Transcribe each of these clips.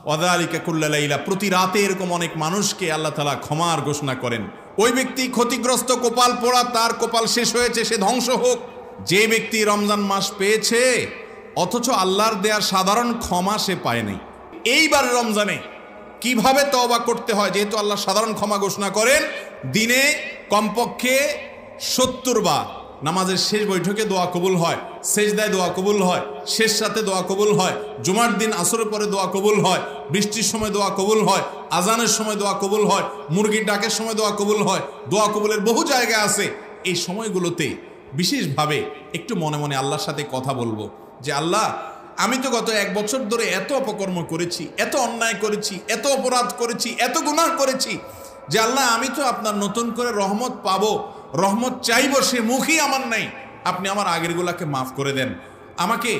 ওয়াযালিকা কুল্লা লাইলা, প্রতি রাতে এরকম অনেক মানুষকে আল্লাহ তাআলা ক্ষমার ঘোষণা করেন। ওই ব্যক্তি ক্ষতিগ্রস্ত, কপাল পোড়া, তার কপাল শেষ হয়েছে, সে ধ্বংস হোক। যে ব্যক্তি রমজান মাস পেয়েছে অথচ আল্লাহর দেয়া সাধারণ ক্ষমা সে পায় নাই, এইবার রমজানে কিভাবে তওবা করতে হয়, যেহেতু আল্লাহ সাধারণ ক্ষমা ঘোষণা করেন, দিনে কমপক্ষে 70 বার নামাজের শেষ বৈঠকে দোয়া কবুল হয়, সেজদায় দোয়া কবুল হয়, শেষ রাতে দোয়া কবুল হয়, জুমার দিন আসরের পরে দোয়া কবুল হয়, বৃষ্টির সময় দোয়া কবুল হয়, আজানের সময় দোয়া কবুল হয়, মুরগির ডাকের সময় দোয়া কবুল হয়। দোয়া কবুলের বহু জায়গা আছে। এই সময়গুলোতে বিশেষভাবে একটু মনে মনে আল্লাহর সাথে কথা বলবো যে আল্লাহ, আমি তো গত 1 বছর ধরে এত অপকর্ম করেছি, এত অন্যায় করেছি, এত অপরাধ করেছি, এত গুনাহ করেছি, যে আল্লাহ আমি তো আপনার নতুন করে রহমত পাবো, রহমত চাইবো, সে মুখই আমার নাই। আপনি আমার আগেরগুলাকে মাফ করে দেন। আমাকে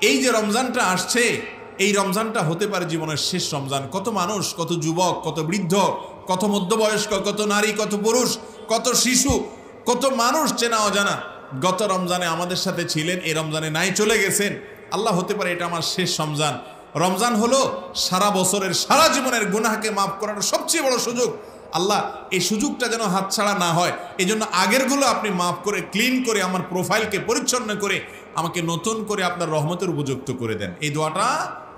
এই যে রমজানটা আসছে, এই রমজানটা হতে পারে জীবনের শেষ রমজান। কত মানুষ, কত যুবক, কত বৃদ্ধ, কত মধ্যবয়স্ক, কত নারী, কত পুরুষ, কত শিশু, কত মানুষ চেনা অজানা গত রমজানে আমাদের সাথে ছিলেন, এই রমজানে নাই, চলে গেছেন। আল্লাহ, হতে পারে এটা আমার শেষ রমজান। রমজান হলো সারা বছরের, সারা জীবনের গুনাহকে মাফ করার সবচেয়ে বড় সুযোগ। আল্লাহ, এই সুযোগটা যেন হাতছাড়া না হয়, এই জন্য আগেরগুলো আপনি মাফ করে, ক্লিন করে, আমার প্রোফাইলকে পরিচ্ছন্ন করে আমাকে নতুন করে আপনার রহমতের উপযুক্ত করে দেন। এই দোয়াটা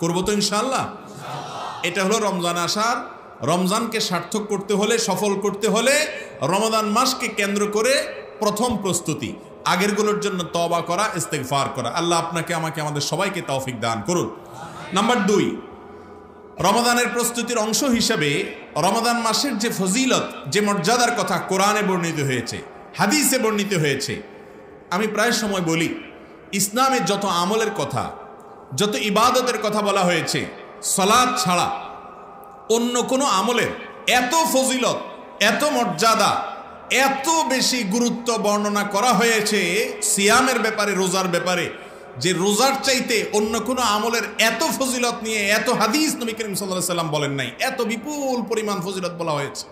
করবো তো ইনশাআল্লাহ। এটা হলো রমজান আসার, রমজানকে সার্থক করতে হলে, সফল করতে হলে রমাদান মাসকে কেন্দ্র করে প্রথম প্রস্তুতি, আগেরগুলোর জন্য তওবা করা, ইস্তেগফার করা। আল্লাহ আপনাকে, আমাকে, আমাদের সবাইকে তৌফিক দান করুন। নাম্বার 2, রমাদানের প্রস্তুতির অংশ হিসাবে রমাদান মাসের যে ফজিলত, যে মর্যাদার কথা কোরআনে বর্ণিত হয়েছে, হাদিসে বর্ণিত হয়েছে। আমি প্রায় সময় বলি, ইসলামের যত আমলের কথা, যত ইবাদতের কথা বলা হয়েছে, সালাত ছাড়া অন্য কোনো আমলের এত ফজিলত, এত মর্যাদা, এত বেশি গুরুত্ব বর্ণনা করা হয়েছে সিয়ামের ব্যাপারে, রোজার ব্যাপারে, যে রোজার চাইতে অন্য কোনো আমলের এত ফজিলত নিয়ে এত হাদিস নবী করিম সাল্লাল্লাহু আলাইহি সাল্লাম বলেন নাই। এত বিপুল পরিমাণ ফজিলত বলা হয়েছে।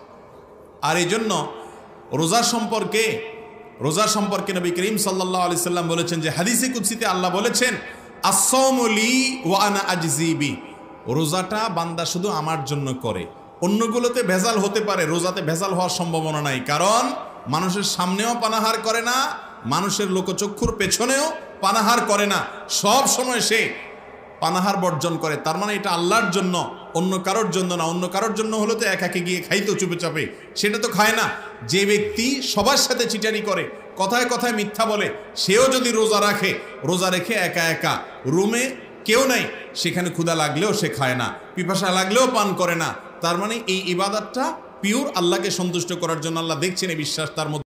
আর এই জন্য রোজা সম্পর্কে নবী করিম সাল্লাল্লাহু আলাইহি সাল্লাম বলেছেন যে হাদিসে কুদসিতে আল্লাহ বলেছেন, আস-সাওমু লি ওয়া আনা আজজি বি, রোজাটা বান্দা শুধু আমার জন্য করে। অন্যগুলোতে ভেজাল হতে পারে, রোজাতে ভেজাল হওয়ার সম্ভাবনা নাই, কারণ মানুষের সামনেও পানাহার করে না, মানুষের লোকচক্ষুর পেছনেও পানাহার করে না, সব সময় সে পানাহার বর্জন করে। তার মানে এটা আল্লাহর জন্য, অন্য কারোর জন্য না। অন্য কারোর জন্য হলে তো একাকে গিয়ে খাইতো চুপে চাপে, সেটা তো খায় না। যে ব্যক্তি সবার সাথে চিটারি করে, কথায় কথায় মিথ্যা বলে, সেও যদি রোজা রাখে, রোজা রেখে একা একা রুমে কেউ নাই, সেখানে ক্ষুধা লাগলেও সে খায় না, পিপাসা লাগলেও পান করে না, তার মানে এই ইবাদতটা পিওর আল্লাহকে সন্তুষ্ট করার জন্য। আল্লাহ দেখছেন এই বিশ্বাস তার মধ্যে।